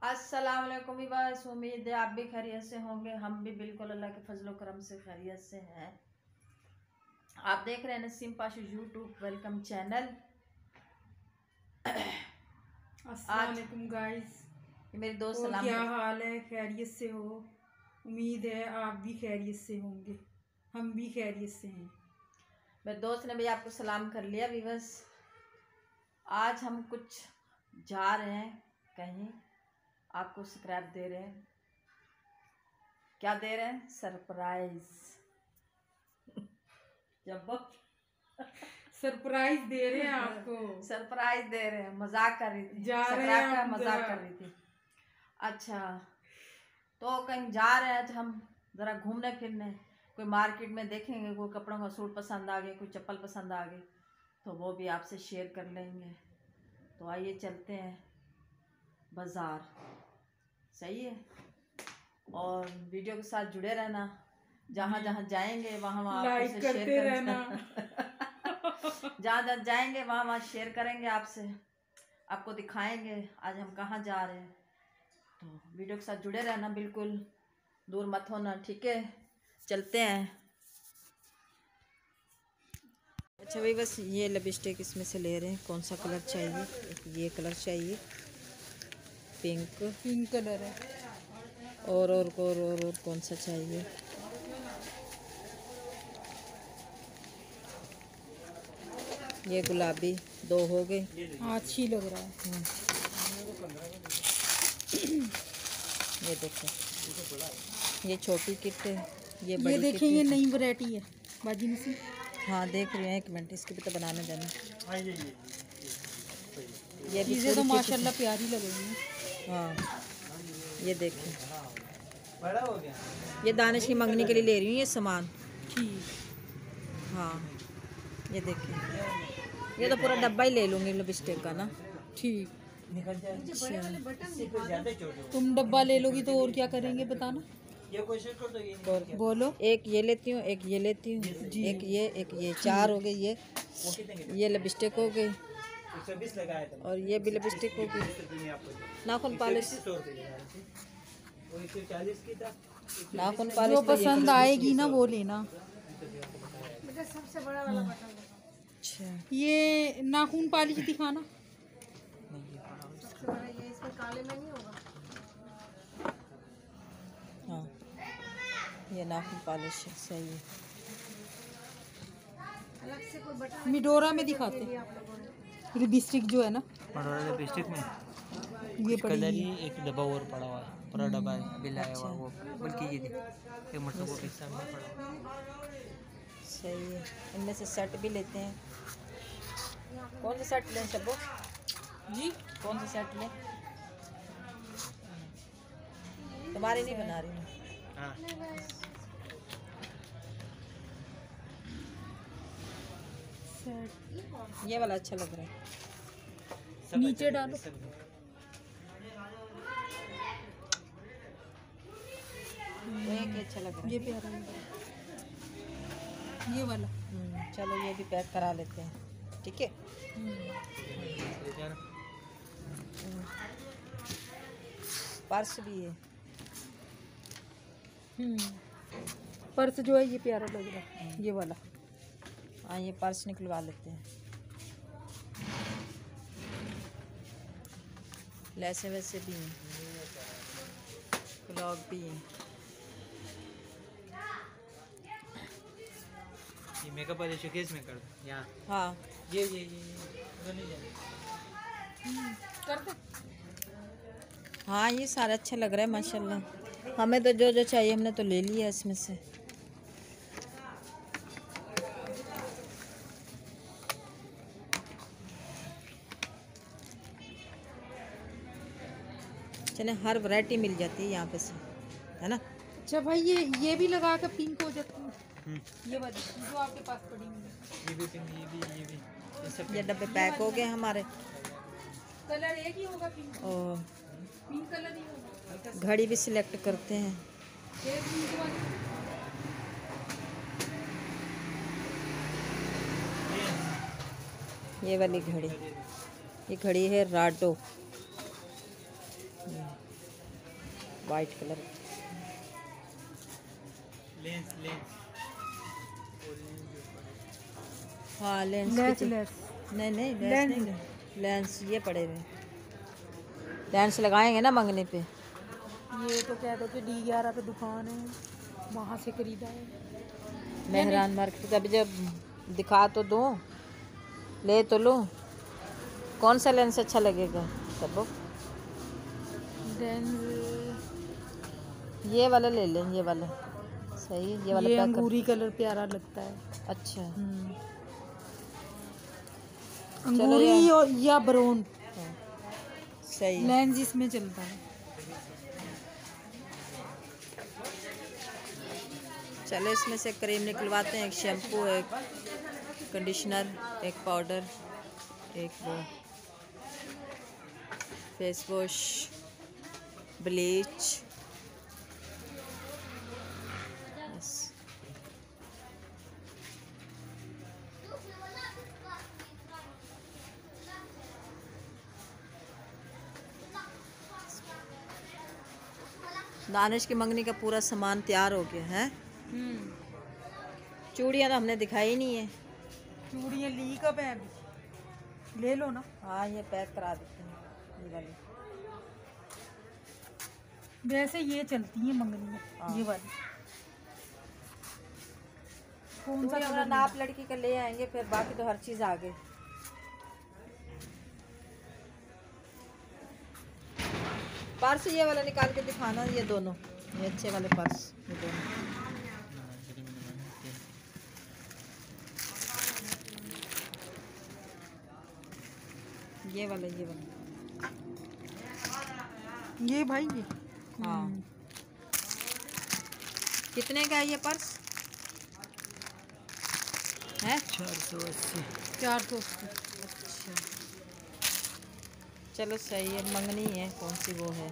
अस्सलाम वालेकुम बस उम्मीद है आप भी खैरियत से होंगे। हम भी बिल्कुल अल्लाह के फजल करम से खैरियत से हैं। आप देख रहे हैं Naseem Pasha YouTube welcome channel. अस्सलाम वालेकुम गाइस, मेरी दोस्त और सलाम क्या हाल है? खैरियत से हो? उम्मीद है आप भी खैरियत से होंगे। हम भी खैरियत से हैं। मेरे दोस्त ने भी आपको सलाम कर लिया। बस आज हम कुछ जा रहे हैं कहीं, आपको स्क्रैप दे रहे हैं। क्या दे रहे हैं? सरप्राइज। जब सरप्राइज दे रहे हैं आपको। सरप्राइज दे रहे हैं, मजाक कर रही थी, जा रहे स्क्रैप हैं का हम मजाक कर रही थी। अच्छा, तो कहीं जा रहे हैं तो हम ज़रा घूमने फिरने, कोई मार्केट में देखेंगे, कोई कपड़ों का सूट पसंद आ गए, कोई चप्पल पसंद आ गई, तो वो भी आपसे शेयर कर लेंगे। तो आइए चलते हैं बाज़ार। सही है, और वीडियो के साथ जुड़े रहना। जहाँ जहाँ जाएंगे वहाँ वहाँ लाइक आपसे करते शेयर रहना। जहाँ जहाँ जाएंगे वहाँ वहाँ शेयर करेंगे आपसे, आपको दिखाएंगे आज हम कहाँ जा रहे हैं। तो वीडियो के साथ जुड़े रहना, बिल्कुल दूर मत होना, ठीक है? चलते हैं। अच्छा भाई, बस ये लिपस्टिक इसमें से ले रहे हैं। कौन सा कलर चाहिए? एक ये कलर चाहिए, पिंक कलर है। और कौन सा चाहिए? ये गुलाबी, दो हो गए। हाँ, अच्छी लग रहा है। ये देखो, ये छोटी किट है, ये बड़ी ये देखें, किट ये है। नई वैरायटी है बाजी में से। हाँ देख रहे हैं, एक मिनट, इसके भी तो बनाने जाना। ये भी चीज़ें तो थोड़ी माशाल्लाह प्यारी लग रही हैं। हाँ, ये देखिए, बड़ा हो गया। ये दानिश की मंगनी के लिए ले रही हूँ ये सामान। ठीक। हाँ, ये देखिए, ये तो पूरा डब्बा ही ले लूँगी लिपस्टिक का ना। ठीक। अच्छा, तुम डब्बा ले लोगी तो और क्या करेंगे बताना। और बोलो। एक ये लेती हूँ, एक ये लेती हूँ, एक ये, चार हो गई। ये लिपस्टिक हो गई, और ये भी लिपस्टिक हो गई। नाखून पॉलिश, नाखून पॉलिश जो पसंद आएगी ना वो लेना। सबसे बड़ा वाला बटन। अच्छा, ये नाखून पॉलिश दिखाना। सबसे बड़ा ये, इसमें काले में नहीं होगा। हाँ, ये नाखून पॉलिश सही है। अलग से कोई बटन मिडोरा में दिखाते हैं लिपस्टिक जो है ना। लिपस्टिक में ये कलर ही एक डब्बा और पड़ा हुआ है, पूरा डब्बा है बिल आया हुआ वो, बल्कि ये एक मतलब वो सामने पड़ा हुआ। सही है। इनमें से सेट भी लेते हैं। कौन सा सेट लें सबो जी? कौन सा सेट लें? तुम्हारी नहीं बना रही मैं। हाँ, ये वाला अच्छा लग रहा है। नीचे डालो। एक ही अच्छा लग रहा है। ये प्यारा लग रहा है। ये वाला। चलो ये भी पैक करा लेते हैं, ठीक है? पर्स भी है। पर्स जो है ये प्यारा लग रहा है, ये वाला। हाँ, ये पर्स निकलवा लेते हैं। लैसे वैसे भी हैं, क्लॉक भी हैं। ये मेकअप वाले शोकेस में कर दो यहाँ। हाँ, ये नहीं जाना। कर दो। हाँ, ये सारा अच्छा लग रहा है माशाल्लाह। हमें तो जो जो चाहिए हमने तो ले लिया इसमें से। चले, हर वैरायटी मिल जाती है यहाँ पे से, है ना? अच्छा भाई, ये भी लगा कर पिंक हो जाती है। ये वाली जो आपके पास पड़ी हुई है। ये भी पिंक, ये भी ये डब्बे पैक हो गए हमारे। कलर एक ही होगा पिंक। और पिंक कलर ही होगा। घड़ी भी सिलेक्ट करते हैं। ये पिंक वाली। ये वाली घड़ी, ये घड़ी है Rado. White colour. Lens lens हाँ लेंस लेस की लेस नहीं नहीं लेंस लेंस। नहीं लेंस ये पड़े हुए। लेंस लगाएंगे ना मंगने पे। ये तो कह दो कि D11 पे दुकान है, वहाँ से खरीदा है। मेहरान मार्केट अभी जब दिखा तो दूँ, ले तो लूँ। कौन सा लेंस अच्छा लगेगा तब? लेंस ये वाला ले लें, ये वाला सही है। ये वाला ये पैक कर। अंगूरी कलर प्यारा लगता है। अच्छा अंगूरी और या ब्राउन हाँ, सही है। लेंस इसमें चलता है। चलो इसमें से क्रीम निकलवाते हैं। एक शैम्पू, एक कंडीशनर, एक पाउडर, एक वो फेस वॉश, ब्लीच। बस दानिश की मंगनी का पूरा सामान तैयार हो गया है। चूड़ियाँ तो हमने दिखाई नहीं है। चूड़ियाँ ली कब है अभी? ले लो ना। हाँ ये पैक करा देते हैं ये वाली। वैसे ये चलती है मंगनी में, हाँ। ये वाली। कौन सा चूड़ी हमारा कलर नाप लड़की का ले आएंगे, फिर बाकी तो हर चीज़ आगे। पर्स ये वाला निकाल के दिखाना, ये दोनों, ये अच्छे वाले पर्स, ये दोनों। ये वाला, ये वाला। ये भाई ये हाँ कितने का है ये पर्स? है 480। 480। अच्छा चलो सही है। मंगनी है, कौन सी वो है।